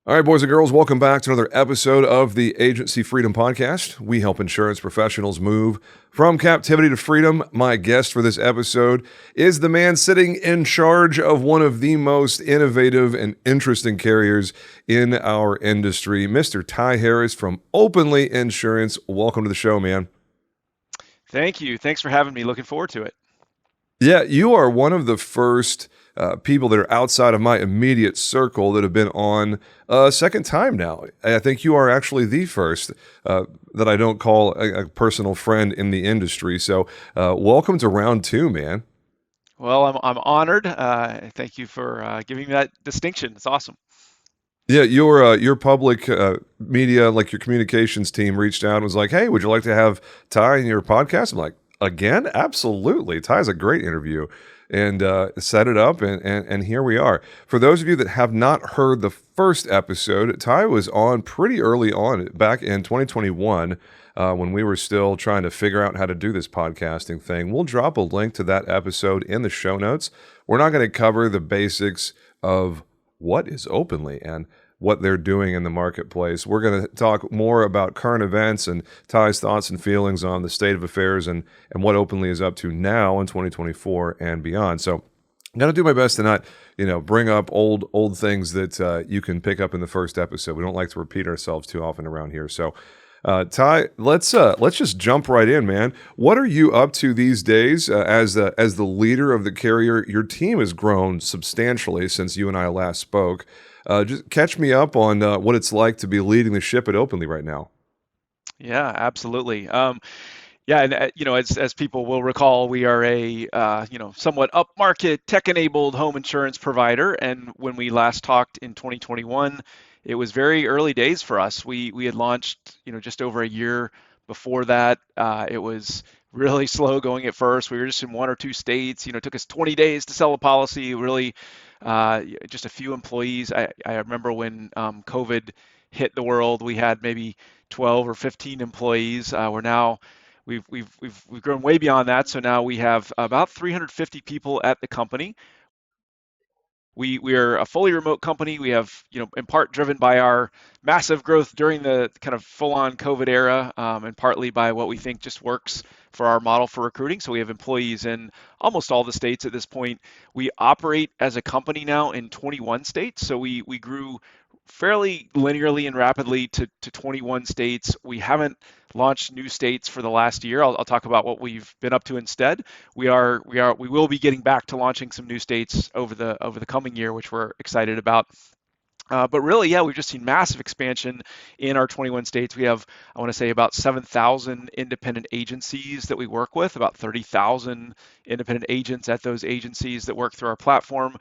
All right, boys and girls, welcome back to another episode of the Agency Freedom Podcast. We help insurance professionals move from captivity to freedom. My guest for this episode is the man sitting in charge of one of the most innovative and interesting carriers in our industry, Mr. Ty Harris from Openly Insurance. Welcome to the show, man. Thank you. Thanks for having me. Looking forward to it. Yeah, you are one of the first people that are outside of my immediate circle that have been on a second time now. I think you are actually the first that I don't call a personal friend in the industry. So welcome to round two, man. Well, I'm honored. Thank you for giving me that distinction. It's awesome. Yeah, your public media, like your communications team, reached out and was like, "Hey, would you like to have Ty in your podcast?" I'm like, "Again, absolutely." Ty's a great interview, and set it up, and here we are. For those of you that have not heard the first episode, Ty was on pretty early on, back in 2021, when we were still trying to figure out how to do this podcasting thing. We'll drop a link to that episode in the show notes. We're not going to cover the basics of what is Openly and what they're doing in the marketplace. We're going to talk more about current events and Ty's thoughts and feelings on the state of affairs and what Openly is up to now in 2024 and beyond. So I'm going to do my best to not, bring up old things that you can pick up in the first episode. We don't like to repeat ourselves too often around here. So Ty, let's just jump right in, man. What are you up to these days as the leader of the carrier? Your team has grown substantially since you and I last spoke. Just catch me up on what it's like to be leading the ship at Openly right now. Yeah, absolutely. Yeah, and as people will recall, we are a somewhat upmarket, tech-enabled home insurance provider. And when we last talked in 2021, it was very early days for us. We had launched, just over a year before that. It was really slow going at first. We were just in one or two states. It took us 20 days to sell a policy. Really, just a few employees. I remember when COVID hit the world, we had maybe 12 or 15 employees. We're now we've grown way beyond that. So now we have about 350 people at the company. We are a fully remote company. We have, in part driven by our massive growth during the kind of full-on COVID era, and partly by what we think just works for our model for recruiting. So we have employees in almost all the states at this point. We operate as a company now in 21 states. So we grew fairly linearly and rapidly to 21 states. We haven't launched new states for the last year. I'll talk about what we've been up to instead. We will be getting back to launching some new states over the coming year, which we're excited about. But really, yeah, we've just seen massive expansion in our 21 states. We have, I want to say, about 7,000 independent agencies that we work with, about 30,000 independent agents at those agencies that work through our platform.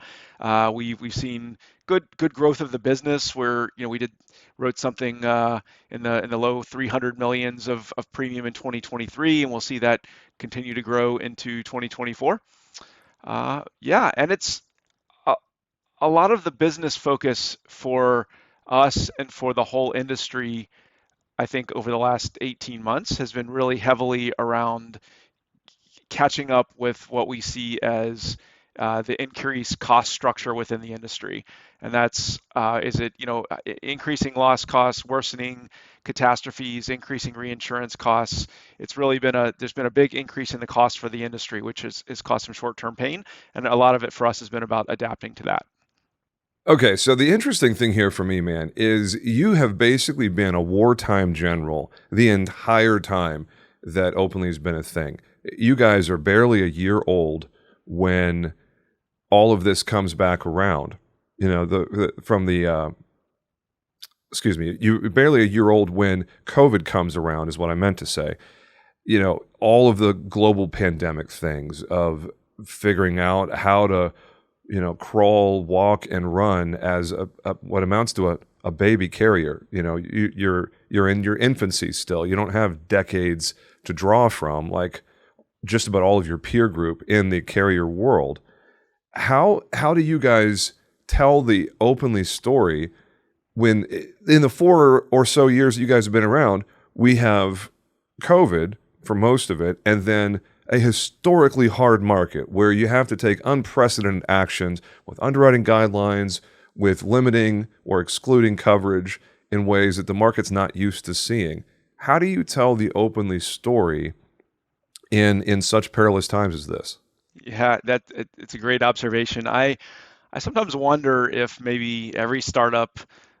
We've seen good growth of the business. Where we wrote something in the low 300 millions of premium in 2023, and we'll see that continue to grow into 2024. Yeah, and it's a lot of the business focus for us and for the whole industry, I think over the last 18 months has been really heavily around catching up with what we see as the increased cost structure within the industry. And that's, increasing loss costs, worsening catastrophes, increasing reinsurance costs. It's really there's been a big increase in the cost for the industry, which is caused some short-term pain. And a lot of it for us has been about adapting to that. Okay, so the interesting thing here for me, man, is you have basically been a wartime general the entire time that Openly has been a thing. You guys are barely a year old when all of this comes back around. You're barely a year old when COVID comes around, is what I meant to say. All of the global pandemic things of figuring out how to crawl, walk, and run as what amounts to a baby carrier. You're in your infancy still. You don't have decades to draw from, like just about all of your peer group in the carrier world. How do you guys tell the Openly story when in the 4 or so years that you guys have been around, we have COVID for most of it, and then a historically hard market where you have to take unprecedented actions with underwriting guidelines, with limiting or excluding coverage in ways that the market's not used to seeing. How do you tell the openly story in such perilous times as this? Yeah, it's a great observation. I sometimes wonder if maybe every startup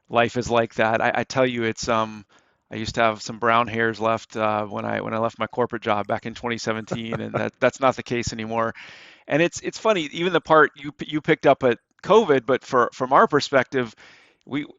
life is like that. I tell you, I used to have some brown hairs left when I left my corporate job back in 2017, and that's not the case anymore. And it's funny, even the part you picked up at COVID, but from our perspective,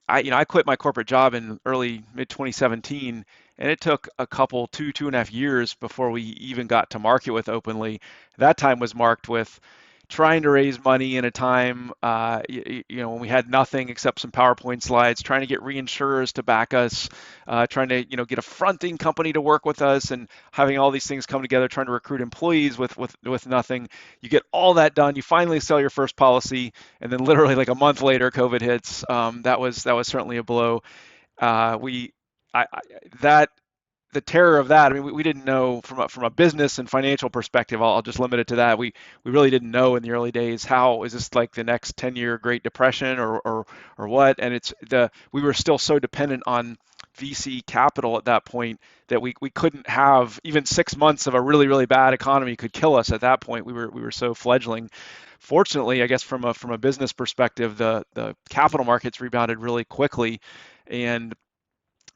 I quit my corporate job in early mid 2017, and it took a couple 2.5 years before we even got to market with Openly. That time was marked with trying to raise money in a time, when we had nothing except some PowerPoint slides, trying to get reinsurers to back us, trying to, get a fronting company to work with us, and having all these things come together, trying to recruit employees with nothing. You get all that done. You finally sell your first policy, and then literally like a month later, COVID hits. That was certainly a blow. We, I that the terror of that. I mean, we didn't know from a business and financial perspective. I'll just limit it to that. We really didn't know in the early days, how is this like the next 10-year Great Depression or what? And we were still so dependent on VC capital at that point that we couldn't have even 6 months of a really really bad economy could kill us at that point. We were so fledgling. Fortunately, I guess from a business perspective, the capital markets rebounded really quickly, and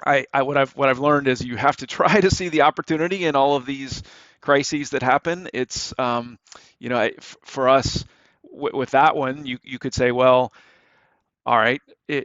what I've learned is you have to try to see the opportunity in all of these crises that happen. It's for us, with that one, you could say, well, all right,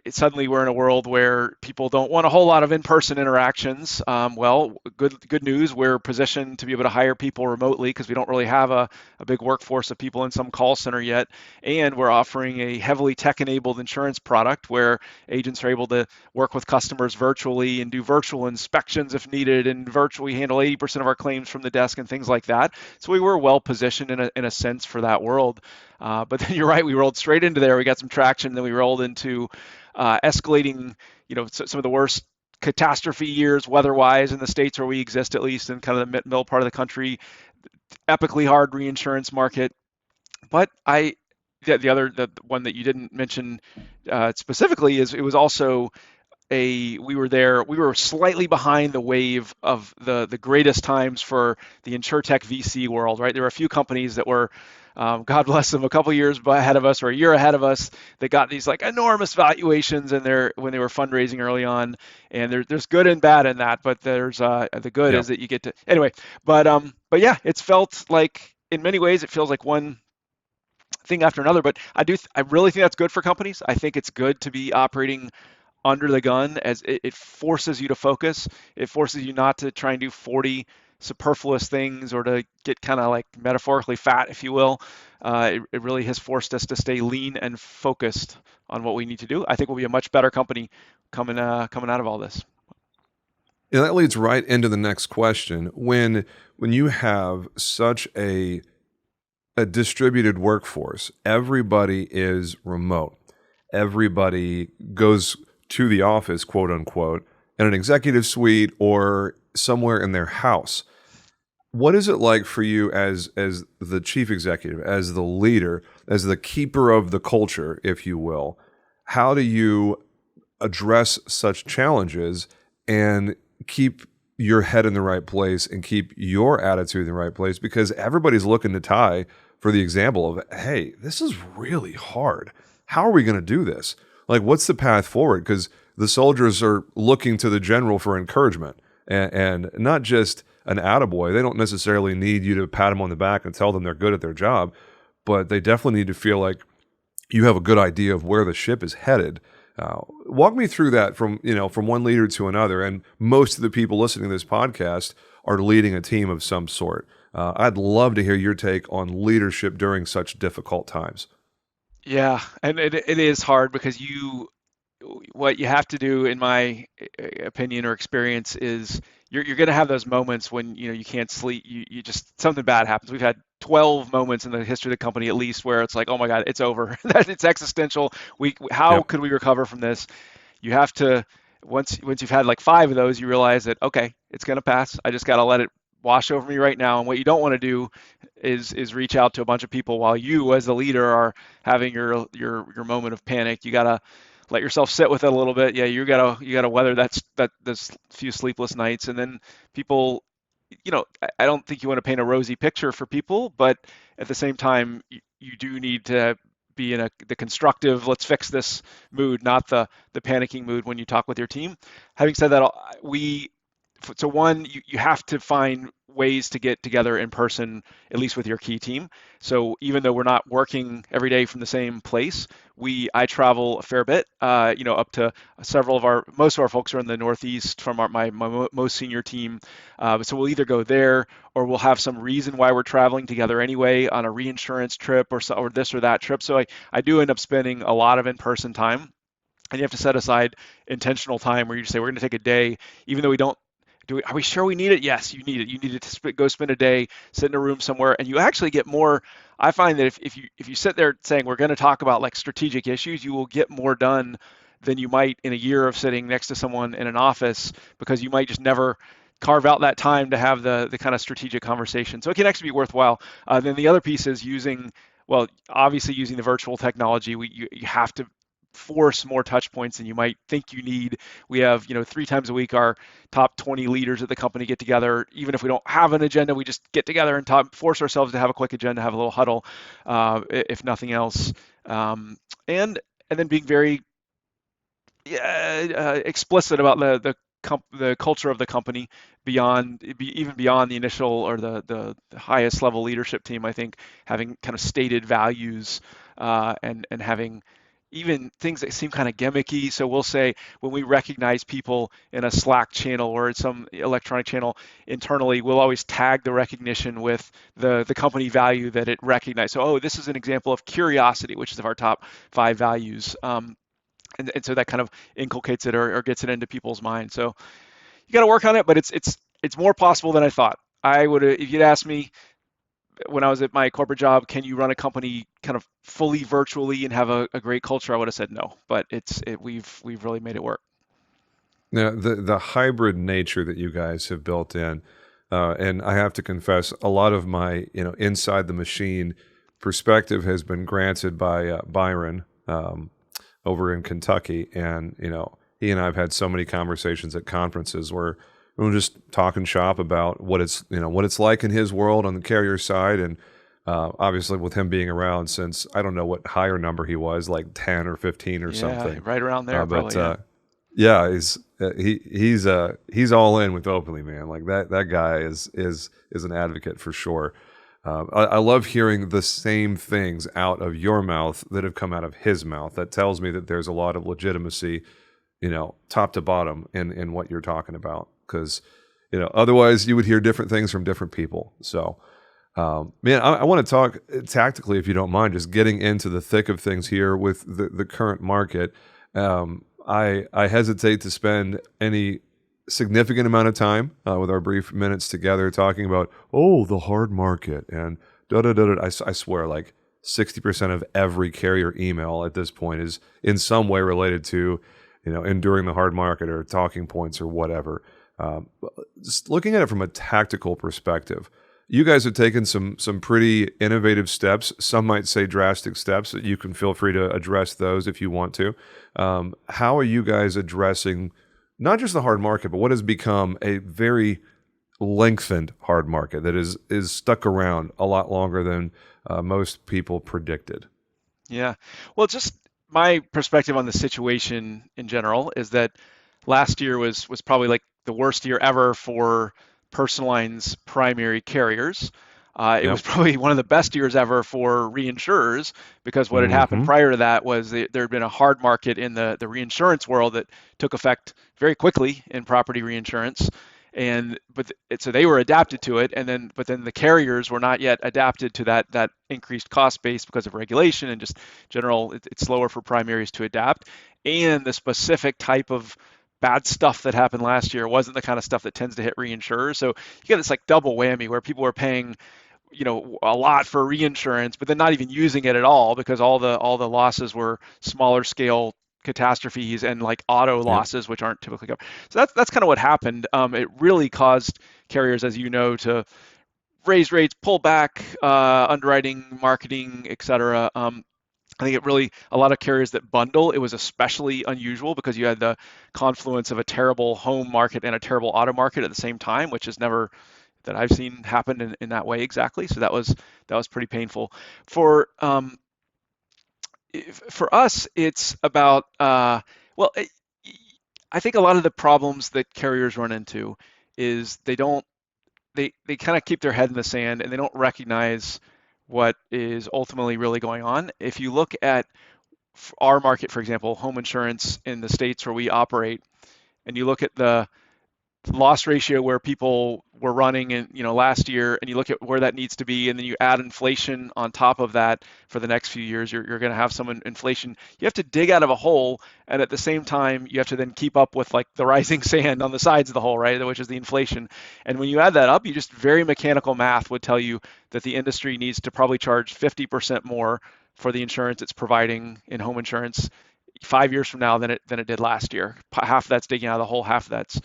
suddenly we're in a world where people don't want a whole lot of in-person interactions. Well, good news, we're positioned to be able to hire people remotely because we don't really have a big workforce of people in some call center yet. And we're offering a heavily tech-enabled insurance product where agents are able to work with customers virtually and do virtual inspections if needed, and virtually handle 80% of our claims from the desk and things like that. So we were well positioned in a sense for that world. But then you're right, we rolled straight into there. We got some traction, then we rolled into escalating, some of the worst catastrophe years weather-wise in the states where we exist, at least in kind of the middle part of the country. Epically hard reinsurance market. But the one that you didn't mention specifically is it was also we were slightly behind the wave of the greatest times for the insurtech VC world, right? There were a few companies that were, God bless them, a couple years ahead of us or a year ahead of us that got these like enormous valuations when they were fundraising early on. And there's good and bad in that, but there's the good Yeah. is that you get to anyway. But yeah, it's felt like in many ways it feels like one thing after another. But I really think that's good for companies. I think it's good to be operating under the gun, as it forces you to focus. It forces you not to try and do 40 superfluous things or to get kind of like metaphorically fat, if you will. It really has forced us to stay lean and focused on what we need to do. I think we'll be a much better company coming out of all this. And that leads right into the next question. When you have such a distributed workforce, everybody is remote. Everybody goes to the office, quote unquote, in an executive suite or somewhere in their house. What is it like for you as the chief executive, as the leader, as the keeper of the culture, if you will? How do you address such challenges and keep your head in the right place and keep your attitude in the right place? Because everybody's looking to Ty for the example of, hey, this is really hard. How are we going to do this? Like, what's the path forward? Because the soldiers are looking to the general for encouragement, and not just an attaboy. They don't necessarily need you to pat them on the back and tell them they're good at their job, but they definitely need to feel like you have a good idea of where the ship is headed. Walk me through that from one leader to another. And most of the people listening to this podcast are leading a team of some sort. I'd love to hear your take on leadership during such difficult times. Yeah, and it is hard because what you have to do, in my opinion or experience, is you're going to have those moments when you can't sleep. You just something bad happens. We've had 12 moments in the history of the company at least where it's like, oh my God, it's over. It's existential. How Yep. could we recover from this? You have to once you've had like five of those, you realize that okay, it's going to pass. I just got to let it wash over me right now. And what you don't want to do is reach out to a bunch of people while you, as the leader, are having your moment of panic. You gotta let yourself sit with it a little bit. Yeah, you gotta weather that this few sleepless nights, and then people, I don't think you want to paint a rosy picture for people, but at the same time, you do need to be in the constructive, let's fix this mood, not the panicking mood when you talk with your team. Having said that, we so one, you have to find ways to get together in person, at least with your key team. So even though we're not working every day from the same place, I travel a fair bit, up to most of our folks are in the Northeast from my most senior team. So we'll either go there or we'll have some reason why we're traveling together anyway on a reinsurance trip or this or that trip. So I do end up spending a lot of in-person time. And you have to set aside intentional time where you just say, we're going to take a day, even though we don't are we sure we need it? Yes, you need it. You need to go spend a day, sit in a room somewhere, and you actually get more. I find that if you sit there saying we're going to talk about like strategic issues, you will get more done than you might in a year of sitting next to someone in an office, because you might just never carve out that time to have the kind of strategic conversation. So it can actually be worthwhile. Then the other piece is obviously using the virtual technology. You have to force more touch points than you might think you need. We have, 3 times a week, our top 20 leaders at the company get together. Even if we don't have an agenda, we just get together and force ourselves to have a quick agenda, have a little huddle, if nothing else. And then being very explicit about the culture of the company even beyond the initial or the highest level leadership team. I think having kind of stated values, and having even things that seem kind of gimmicky. So we'll say when we recognize people in a Slack channel or in some electronic channel internally, we'll always tag the recognition with the company value that it recognized. So, this is an example of curiosity, which is of our top 5 values. And so that kind of inculcates it or gets it into people's minds. So you got to work on it, but it's more possible than I thought. I would, if you'd asked me when I was at my corporate job, can you run a company kind of fully virtually and have a great culture? I would have said no, but we've really made it work. Now, the hybrid nature that you guys have built in, and I have to confess, a lot of my inside the machine perspective has been granted by Byron over in Kentucky, and he and I have had so many conversations at conferences where we're just talking shop about what it's like in his world on the carrier side, and obviously with him being around since I don't know what higher number he was, like 10 or 15 or something, right around there, but probably. yeah, he's all in with Openly, man. Like that guy is an advocate for sure. I love hearing the same things out of your mouth that have come out of his mouth. That tells me that there's a lot of legitimacy, top to bottom in what you're talking about. Because, otherwise you would hear different things from different people. So, man, I want to talk tactically, if you don't mind, just getting into the thick of things here with the current market. I hesitate to spend any significant amount of time with our brief minutes together talking about the hard market and da da da da. I swear, like 60% of every carrier email at this point is in some way related to enduring the hard market or talking points or whatever. Just looking at it from a tactical perspective, you guys have taken some pretty innovative steps. Some might say drastic steps. You can feel free to address those if you want to. How are you guys addressing not just the hard market, but what has become a very lengthened hard market that is stuck around a lot longer than most people predicted? Yeah. Well, just my perspective on the situation in general is that last year was probably like the worst year ever for personal lines primary carriers. It was Yep. probably one of the best years ever for reinsurers, because what had happened Mm-hmm. prior to that was there had been a hard market in the reinsurance world that took effect very quickly in property reinsurance. So they were adapted to it, but then the carriers were not yet adapted to that increased cost base because of regulation and just general. It's slower for primaries to adapt, and the specific type of bad stuff that happened last year wasn't the kind of stuff that tends to hit reinsurers. So you get this like double whammy where people were paying a lot for reinsurance, but then not even using it at all because all the losses were smaller scale catastrophes and like auto Yep. losses, which aren't typically covered. So that's kind of what happened. It really caused carriers, as you know, to raise rates, pull back underwriting, marketing, et cetera. I think it really, a lot of carriers that bundle, it was especially unusual because you had the confluence of a terrible home market and a terrible auto market at the same time, which is never that I've seen happen in that way exactly. So that was pretty painful. For for us, it's about well, I think a lot of the problems that carriers run into is they kind of keep their head in the sand and they don't recognize what is ultimately really going on. If you look at our market, for example, home insurance in the states where we operate, and you look at the loss ratio where people were running in last year, and you look at where that needs to be, and then you add inflation on top of that for the next few years, you're going to have some inflation. You have to dig out of a hole, and at the same time you have to then keep up with like the rising sand on the sides of the hole, right, which is the inflation. And when you add that up, you just very mechanical math would tell you that the industry needs to probably charge 50% more for the insurance it's providing in home insurance 5 years from now than it did last year. Half of that's digging out of the hole, half of that's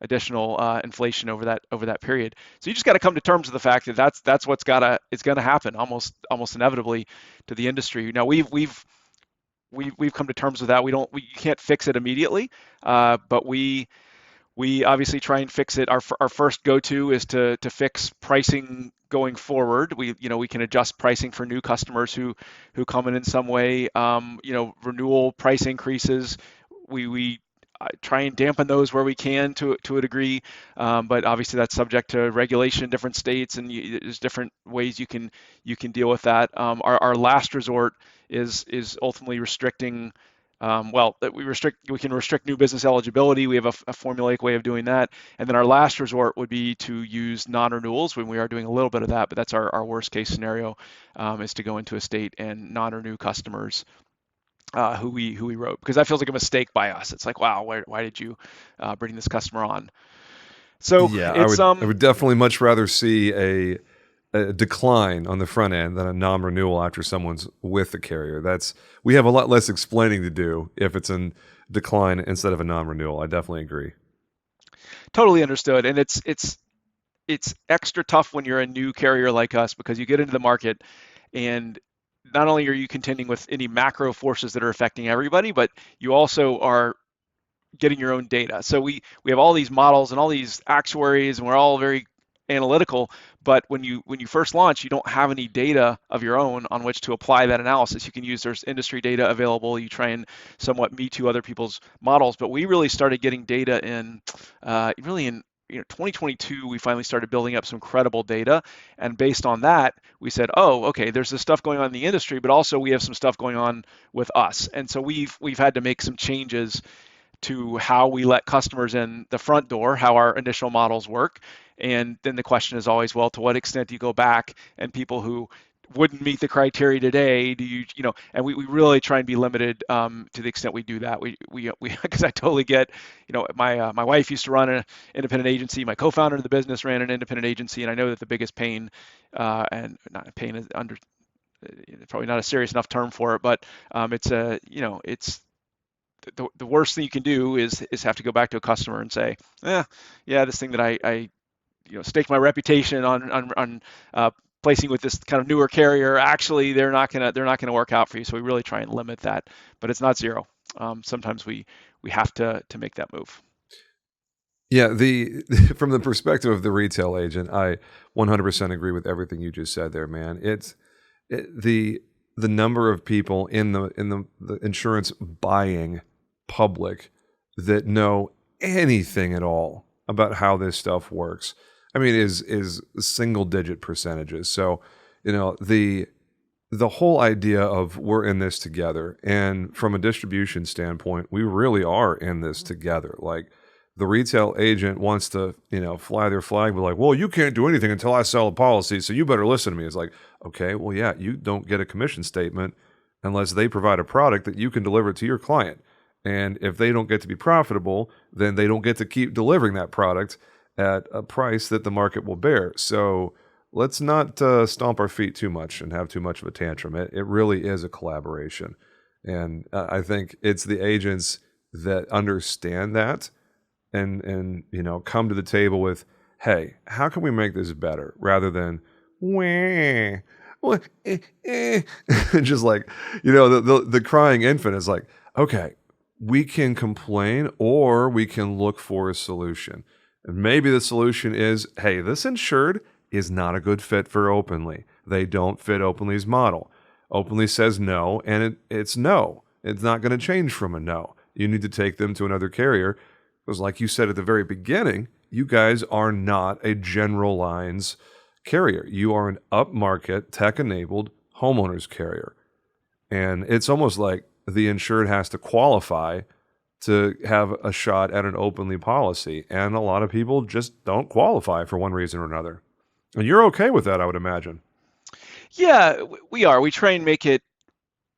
additional inflation over that period. So you just got to come to terms with the fact that that's what's gotta it's going to happen almost inevitably to the industry. Now we've come to terms with that. We can't fix it immediately, but we obviously try and fix it. Our first go-to is to fix pricing going forward. We can adjust pricing for new customers who come in some way. Renewal price increases. We try and dampen those where we can to a degree, but obviously that's subject to regulation in different states, and there's different ways you can deal with that. Our last resort is ultimately restricting. We can restrict new business eligibility. We have a formulaic way of doing that. And then our last resort would be to use non-renewals when we are doing a little bit of that, but that's our worst case scenario, is to go into a state and non-renew customers who we wrote, because that feels like a mistake by us. It's like, wow, why did you bring this customer on? So Yeah, I it's would I would definitely much rather see a decline on the front end than a non-renewal after someone's with the carrier. We have a lot less explaining to do if it's in decline instead of a non-renewal. I definitely agree. totally understood, and it's extra tough when you're a new carrier like us because you get into the market and not only are you contending with any macro forces that are affecting everybody, but you also are getting your own data. So we have all these models and all these actuaries, and we're all very analytical. But when you first launch, you don't have any data of your own on which to apply that analysis. You can use there's industry data available. You try and somewhat me too other people's models. But we really started getting data in really in 2022. We finally started building up some credible data, and based on that, we said, oh, okay, there's this stuff going on in the industry, but also we have some stuff going on with us. And so we've had to make some changes to how we let customers in the front door, how our initial models work. And then the question is always, well, to what extent do you go back and people who wouldn't meet the criteria today, do and we really try and be limited to the extent we do that. We because I totally get, my wife used to run an independent agency. My co-founder of the business ran an independent agency, and I know that the biggest pain, and not pain is probably not a serious enough term for it, but it's the worst thing you can do is have to go back to a customer and say, yeah, this thing that I staked my reputation on placing with this kind of newer carrier, actually they're not gonna work out for you. So we really try and limit that, but it's not zero. Sometimes we have to make that move. Yeah, the from the perspective of the retail agent, I 100% agree with everything you just said there, man. The number of people in the insurance buying public that know anything at all about how this stuff works. I mean, is single digit percentages. So, the whole idea of we're in this together, and from a distribution standpoint, we really are in this together. Like, the retail agent wants to, fly their flag, but like, well, you can't do anything until I sell a policy, so you better listen to me. It's like, okay, well, yeah, you don't get a commission statement unless they provide a product that you can deliver to your client. And if they don't get to be profitable, then they don't get to keep delivering that product at a price that the market will bear. So let's not stomp our feet too much and have too much of a tantrum. It really is a collaboration. And I think it's the agents that understand that and come to the table with, hey, how can we make this better, rather than wah, well, just like the crying infant is like, okay, we can complain or we can look for a solution. And maybe the solution is, hey, this insured is not a good fit for Openly. They don't fit Openly's model. Openly says no, and it's no. It's not going to change from a no. You need to take them to another carrier, because like you said at the very beginning, you guys are not a general lines carrier. You are an upmarket, tech-enabled homeowners carrier. And it's almost like the insured has to qualify to have a shot at an Openly policy. And a lot of people just don't qualify for one reason or another. And you're okay with that, I would imagine. Yeah, we are. We try and make it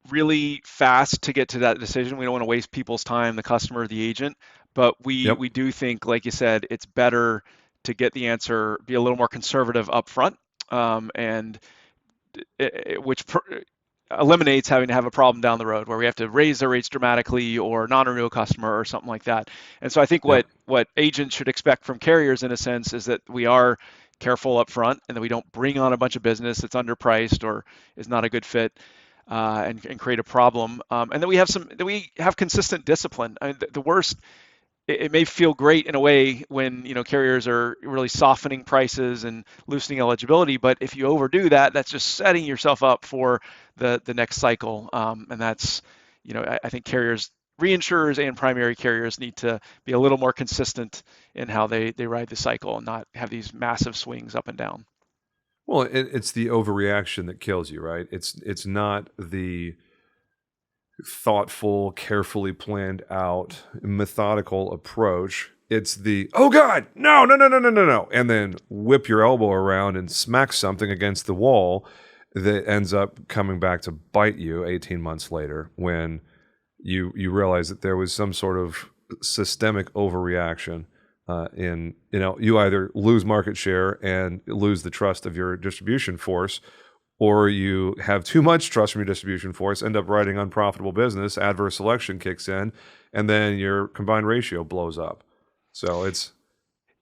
really fast to get to that decision. We don't want to waste people's time, the customer, the agent, but we Yep. we do think, like you said, it's better to get the answer, be a little more conservative up front, and which eliminates having to have a problem down the road where we have to raise their rates dramatically or non-renew a customer or something like that. And so I think what Yep. what agents should expect from carriers in a sense is that we are careful up front and that we don't bring on a bunch of business that's underpriced or is not a good fit, and create a problem. And that we have consistent discipline. I mean, the worst, it may feel great in a way when carriers are really softening prices and loosening eligibility, but if you overdo that, that's just setting yourself up for the next cycle. And that's, I think carriers, reinsurers and primary carriers need to be a little more consistent in how they ride the cycle and not have these massive swings up and down. Well, it's the overreaction that kills you, right? It's not the thoughtful, carefully planned out, methodical approach. It's the, oh God, no, no, no, no, no, no, no. And then whip your elbow around and smack something against the wall that ends up coming back to bite you 18 months later, when you realize that there was some sort of systemic overreaction. In you either lose market share and lose the trust of your distribution force, or you have too much trust from your distribution force, end up writing unprofitable business, adverse selection kicks in, and then your combined ratio blows up. So it's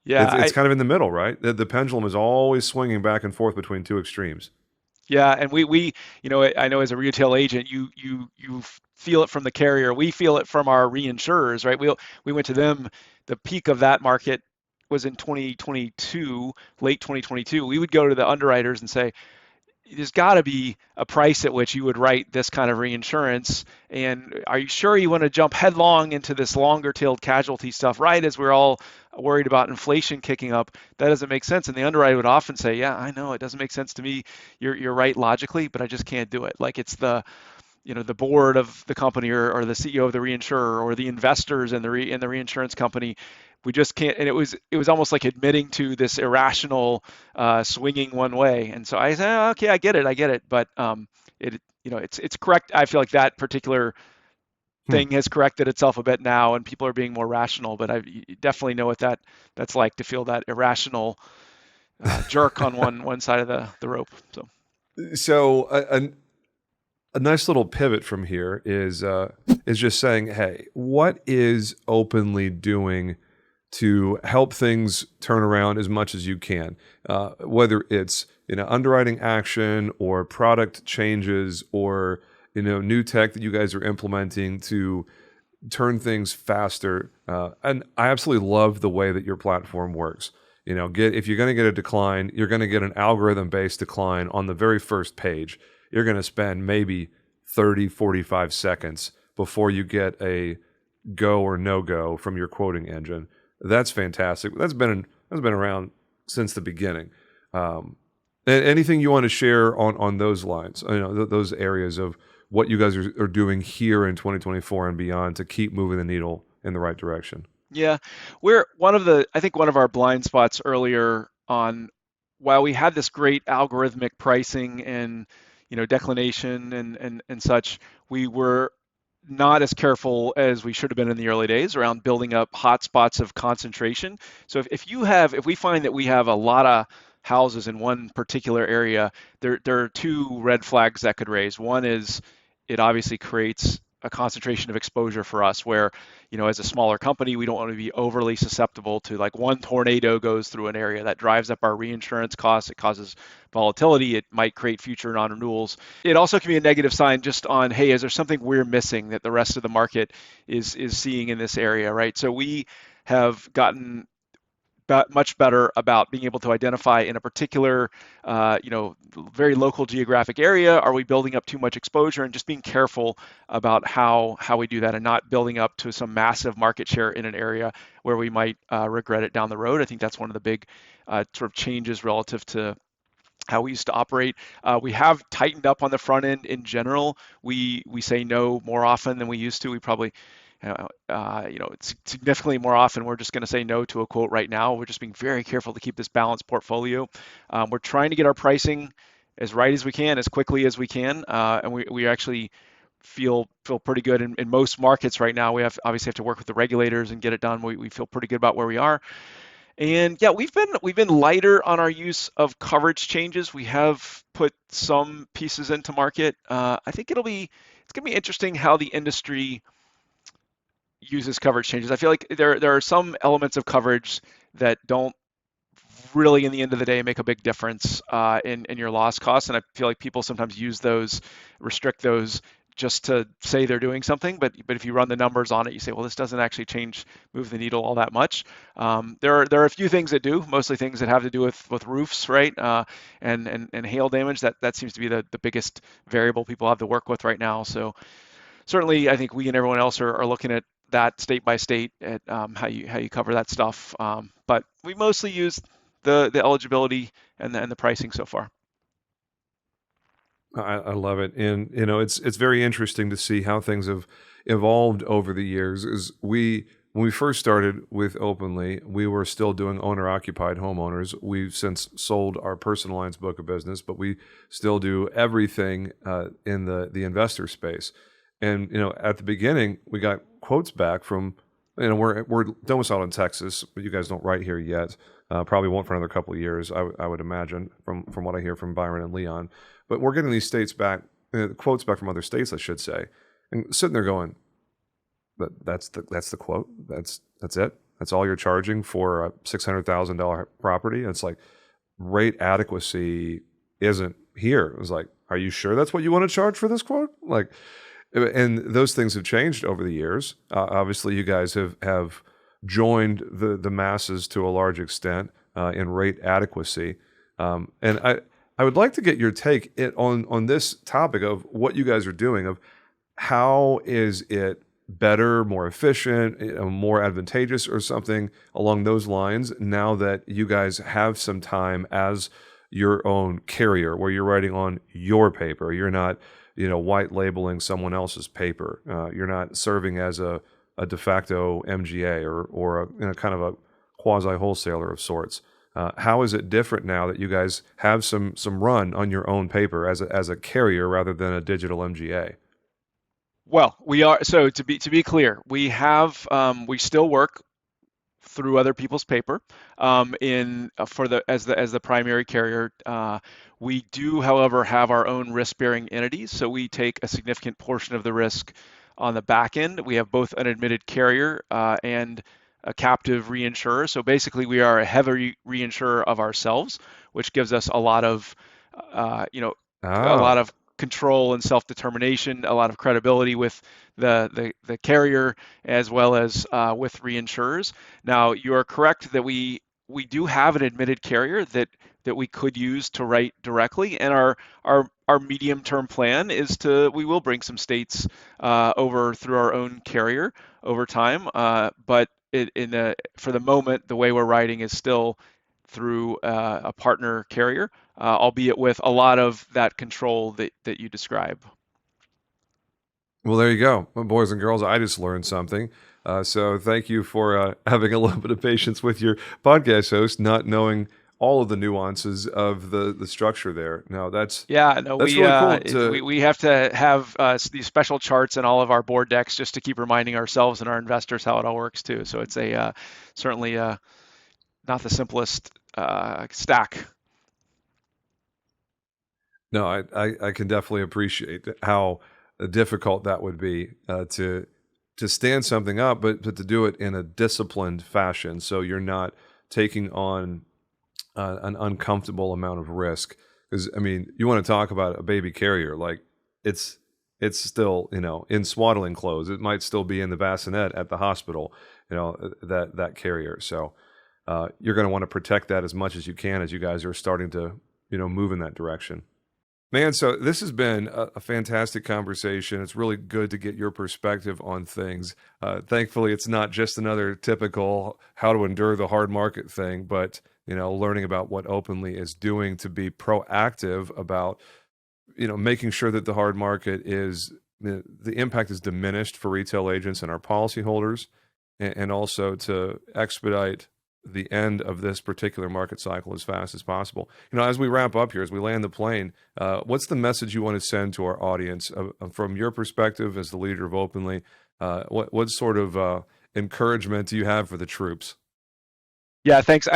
Yeah, it's it's kind of in the middle, right? The pendulum is always swinging back and forth between two extremes. yeah, and I know as a retail agent, you feel it from the carrier. We feel it from our reinsurers, right? We went to them. The peak of that market was in 2022, late 2022. We would go to the underwriters and say, there's got to be a price at which you would write this kind of reinsurance. And are you sure you want to jump headlong into this longer tailed casualty stuff, right? As we're all worried about inflation kicking up, that doesn't make sense. And the underwriter would often say, yeah, I know it doesn't make sense to me. You're right logically, but I just can't do it. Like it's the board of the company or the CEO of the reinsurer or the investors in the reinsurance company. We just can't. And it was almost like admitting to this irrational swinging one way. And so I said, "Oh, okay, I get it, but it's correct. I feel like that particular Hmm. thing has corrected itself a bit now, and people are being more rational. But you definitely know what that's like to feel that irrational jerk on one side of the rope. So. So a nice little pivot from here is just saying, hey, what is Openly doing to help things turn around as much as you can, whether it's underwriting action or product changes or new tech that you guys are implementing to turn things faster. And I absolutely love the way that your platform works. If you're going to get a decline, you're going to get an algorithm-based decline on the very first page. You're going to spend maybe 30, 45 seconds before you get a go or no go from your quoting engine. That's fantastic. That's been around since the beginning. Anything you want to share on those lines? Those areas of what you guys are doing here in 2024 and beyond to keep moving the needle in the right direction. Yeah, I think one of our blind spots earlier on, while we had this great algorithmic pricing and, declination and such, we were not as careful as we should have been in the early days around building up hotspots of concentration. So if we find that we have a lot of houses in one particular area, there are two red flags that could raise. One is it obviously creates a concentration of exposure for us where, as a smaller company, we don't want to be overly susceptible to like one tornado goes through an area that drives up our reinsurance costs. It causes volatility. It might create future non-renewals. It also can be a negative sign just on, hey, is there something we're missing that the rest of the market is seeing in this area, right? So we have gotten much better about being able to identify in a particular, very local geographic area, are we building up too much exposure, and just being careful about how we do that and not building up to some massive market share in an area where we might regret it down the road. I think that's one of the big sort of changes relative to how we used to operate. We have tightened up on the front end in general. We say no more often than we used to. We probably it's significantly more often we're just going to say no to a quote right now. We're just being very careful to keep this balanced portfolio. We're trying to get our pricing as right as we can, as quickly as we can, and we actually feel pretty good in most markets right now. We obviously have to work with the regulators and get it done. We feel pretty good about where we are. And yeah, we've been lighter on our use of coverage changes. We have put some pieces into market. I think it's gonna be interesting how the industry uses coverage changes. I feel like there are some elements of coverage that don't really, in the end of the day, make a big difference in your loss costs, and I feel like people sometimes use those, restrict those, just to say they're doing something. But if you run the numbers on it, you say, well, this doesn't actually move the needle all that much. There are a few things that do, mostly things that have to do with roofs, right? And hail damage. That seems to be the biggest variable people have to work with right now. So certainly, I think we and everyone else are looking at that state by state at how you cover that stuff. But we mostly use the eligibility and the pricing so far. I love it, and it's very interesting to see how things have evolved over the years. Is when we first started with Openly, we were still doing owner-occupied homeowners. We've since sold our personal lines book of business, but we still do everything in the investor space. And at the beginning, we got quotes back from we're domiciled in Texas, but you guys don't write here yet. Probably won't for another couple of years, I would imagine, from what I hear from Byron and Leon. But we're getting these states back, quotes back from other states, I should say, and sitting there going, "But that's the quote. That's it. That's all you're charging for a $600,000 property." And it's like rate adequacy isn't here. It was like, "Are you sure that's what you want to charge for this quote?" Like, and those things have changed over the years. Obviously, you guys have joined the masses to a large extent in rate adequacy, and I would like to get your take on this topic of what you guys are doing. Of how is it better, more efficient, more advantageous, or something along those lines now that you guys have some time as your own carrier, where you're writing on your paper, you're not white labeling someone else's paper. You're not serving as a de facto MGA or kind of a quasi wholesaler of sorts. How is it different now that you guys have some run on your own paper as a carrier rather than a digital MGA? Well, we are. So to be clear, we still work through other people's paper in for the as the primary carrier. We do, however, have our own risk-bearing entities, so we take a significant portion of the risk on the back end. We have both an admitted carrier and a captive reinsurer. So basically, we are a heavy reinsurer of ourselves, which gives us uh, you know, a lot Oh, of control and self-determination, a lot of credibility with the carrier as well as with reinsurers. Now, you are correct that we do have an admitted carrier that we could use to write directly, and our medium-term plan is we will bring some states over through our own carrier over time, but for the moment, the way we're writing is still through a partner carrier, albeit with a lot of that control that you describe. well, there you go. Well, boys and girls, I just learned something. So thank you for having a little bit of patience with your podcast host, not knowing all of the nuances of the structure there. No, Yeah, no, that's really cool to. we have to have these special charts in all of our board decks just to keep reminding ourselves and our investors how it all works too. So it's a certainly not the simplest stack. No, I can definitely appreciate how difficult that would be to stand something up, but to do it in a disciplined fashion, so you're not taking on an uncomfortable amount of risk. Because I mean, you want to talk about a baby carrier, like it's it's still, in swaddling clothes. It might still be in the bassinet at the hospital, that carrier. So you're going to want to protect that as much as you can as you guys are starting to, move in that direction. Man, so this has been a fantastic conversation. It's really good to get your perspective on things. Thankfully, it's not just another typical how to endure the hard market thing, but learning about what Openly is doing to be proactive about making sure that the hard market is the impact is diminished for retail agents and our policyholders, and also to expedite the end of this particular market cycle as fast as possible. As we wrap up here, as we land the plane, what's the message you want to send to our audience from your perspective as the leader of Openly? What sort of encouragement do you have for the troops? Yeah, thanks.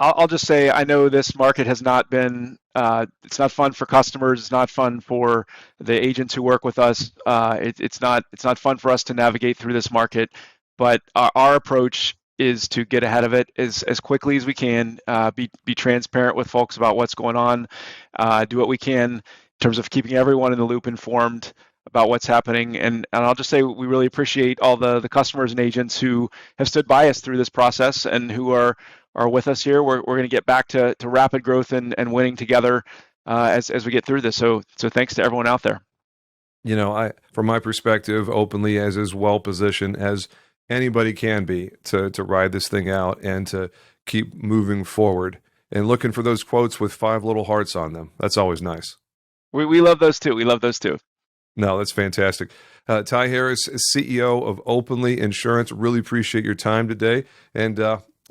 I'll just say I know this market has not been. It's not fun for customers. It's not fun for the agents who work with us. It's not fun for us to navigate through this market. But our approach is to get ahead of it as quickly as we can. Be transparent with folks about what's going on. Do what we can in terms of keeping everyone in the loop informed about what's happening. And I'll just say we really appreciate all the customers and agents who have stood by us through this process and who are with us here. We're going to get back to rapid growth and winning together as we get through this. So thanks to everyone out there. From my perspective, Openly is as well positioned as anybody can be to ride this thing out and to keep moving forward and looking for those quotes with 5 little hearts on them. That's always nice. We love those too. We love those too. No, that's fantastic. Ty Harris, CEO of Openly Insurance. Really appreciate your time today. And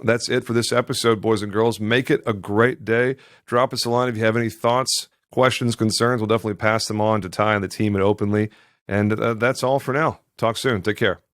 that's it for this episode, boys and girls. Make it a great day. Drop us a line if you have any thoughts, questions, concerns. We'll definitely pass them on to Ty and the team at Openly. And that's all for now. Talk soon. Take care.